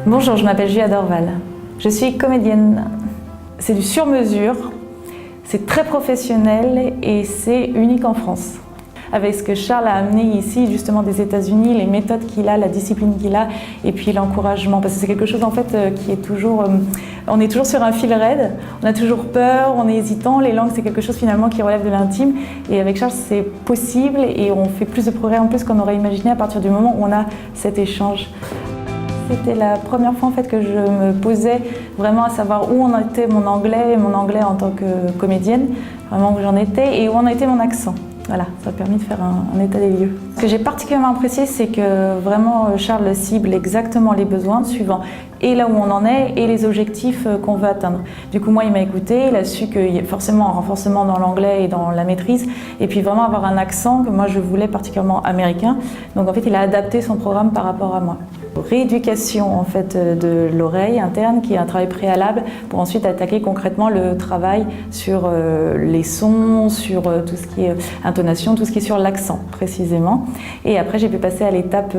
Bonjour, je m'appelle Julia Dorval. Je suis comédienne. C'est du sur-mesure, c'est très professionnel et c'est unique en France. Avec ce que Charles a amené ici, justement des États-Unis, les méthodes qu'il a, la discipline qu'il a, et puis l'encouragement, parce que c'est quelque chose en fait qui est toujours, on est toujours sur un fil raide, on a toujours peur, on est hésitant. Les langues, c'est quelque chose finalement qui relève de l'intime, et avec Charles, c'est possible, et on fait plus de progrès en plus qu'on aurait imaginé à partir du moment où on a cet échange. C'était la première fois en fait que je me posais vraiment à savoir où en était mon anglais en tant que comédienne, vraiment où j'en étais, et où en était mon accent. Voilà, ça a permis de faire un état des lieux. Ce que j'ai particulièrement apprécié, c'est que vraiment Charles cible exactement les besoins suivant et là où on en est et les objectifs qu'on veut atteindre. Du coup, moi, il m'a écouté, il a su qu'il y a forcément un renforcement dans l'anglais et dans la maîtrise, et puis vraiment avoir un accent que moi je voulais particulièrement américain. Donc en fait, il a adapté son programme par rapport à moi. Rééducation en fait de l'oreille interne, qui est un travail préalable pour ensuite attaquer concrètement le travail sur les sons, sur tout ce qui est intonation, tout ce qui est sur l'accent précisément. Et après j'ai pu passer à l'étape,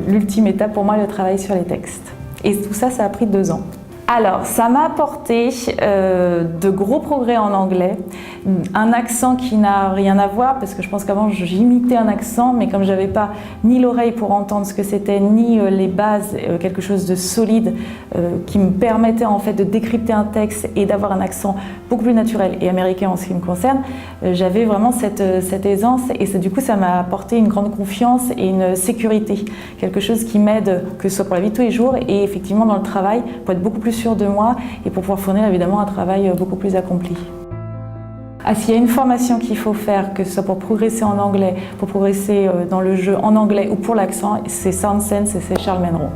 l'ultime étape pour moi, le travail sur les textes. Et tout ça, ça a pris 2 ans. Alors, ça m'a apporté de gros progrès en anglais, un accent qui n'a rien à voir, parce que je pense qu'avant j'imitais un accent, mais comme j'avais pas ni l'oreille pour entendre ce que c'était, ni les bases, quelque chose de solide qui me permettait en fait de décrypter un texte et d'avoir un accent beaucoup plus naturel et américain en ce qui me concerne, j'avais vraiment cette aisance, et du coup ça m'a apporté une grande confiance et une sécurité, quelque chose qui m'aide, que ce soit pour la vie de tous les jours et effectivement dans le travail, pour être beaucoup plus sûr de moi et pour pouvoir fournir évidemment un travail beaucoup plus accompli. Ah, s'il y a une formation qu'il faut faire, que ce soit pour progresser en anglais, pour progresser dans le jeu en anglais ou pour l'accent, c'est Sound Sense et c'est Charles Menneron.